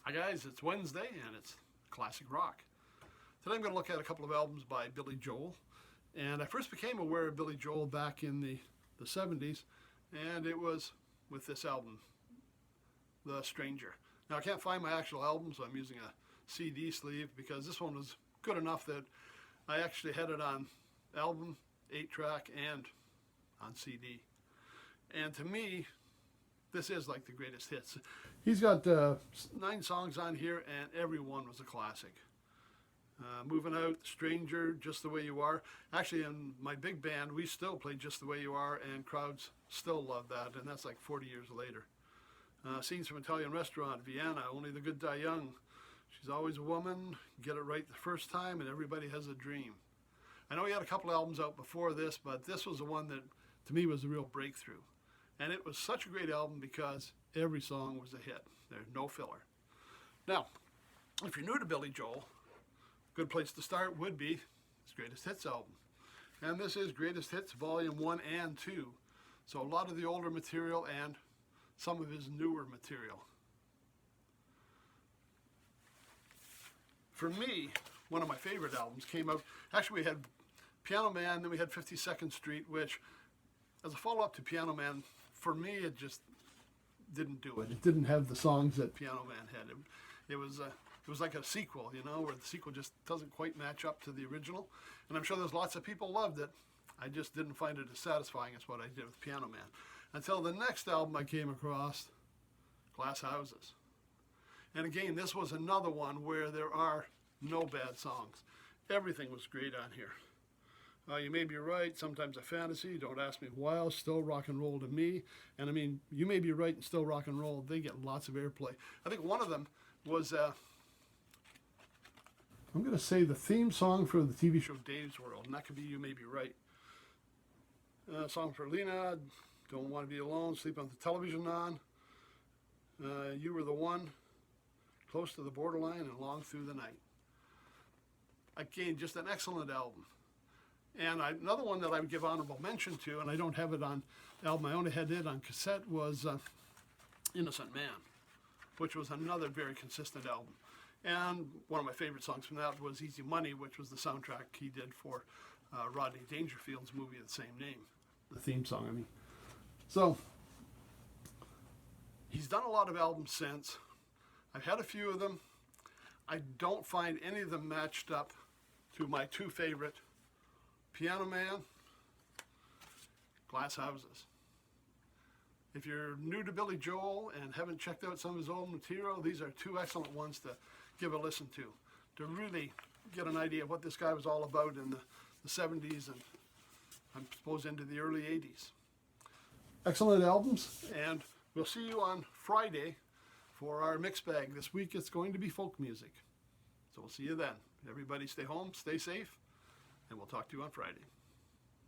Hi guys, it's Wednesday and it's classic rock. Today I'm going to look at a couple of albums by Billy Joel. And I first became aware of Billy Joel back in the 70s, and it was with this album, The Stranger. Now I can't find my actual album, so I'm using a CD sleeve because this one was good enough that I actually had it on album, 8-track, and on CD. And to me, this is like the greatest hits. He's got 9 songs on here, and every one was a classic. Moving Out, Stranger, Just the Way You Are. Actually, in my big band, we still play Just the Way You Are, and crowds still love that, and that's like 40 years later. Scenes from Italian Restaurant, Vienna, Only the Good Die Young. She's Always a Woman, Get It Right the First Time, and Everybody Has a Dream. I know he had a couple albums out before this, but this was the one that, to me, was the real breakthrough. And it was such a great album because every song was a hit. There's no filler. Now, if you're new to Billy Joel, a good place to start would be his Greatest Hits album. And this is Greatest Hits Volume 1 and 2. So a lot of the older material and some of his newer material. For me, one of my favorite albums came out, actually we had Piano Man, then we had 52nd Street, which as a follow-up to Piano Man, for me it just didn't do it. It didn't have the songs that Piano Man had. It was like a sequel, you know, where the sequel just doesn't quite match up to the original. And I'm sure there's lots of people loved it. I just didn't find it as satisfying as what I did with Piano Man. Until the next album I came across, Glass Houses. And again, this was another one where there are no bad songs. Everything was great on here. You May Be Right, Sometimes a Fantasy, Don't Ask Me Why, Still Rock and Roll to Me. And I mean, You May Be Right and Still Rock and Roll, they get lots of airplay. I think one of them was, I'm going to say the theme song for the TV show Dave's World, and that could be You May Be Right. Song for Lena, Don't Want to Be Alone, Sleep on the Television On. You Were the One, Close to the Borderline, and Long Through the Night. Again, just an excellent album. And another one that I would give honorable mention to, and I don't have it on album, I only had it on cassette, was Innocent Man, which was another very consistent album. And one of my favorite songs from that was Easy Money, which was the soundtrack he did for Rodney Dangerfield's movie of the same name. The theme song, I mean. So, he's done a lot of albums since. I've had a few of them. I don't find any of them matched up to my 2 favorite, Piano Man, Glass Houses. If you're new to Billy Joel and haven't checked out some of his old material, these are 2 excellent ones to give a listen to really get an idea of what this guy was all about in the 70s and I suppose into the early 80s. Excellent albums, and we'll see you on Friday for our mix bag. This week it's going to be folk music. So we'll see you then. Everybody stay home, stay safe, and we'll talk to you on Friday.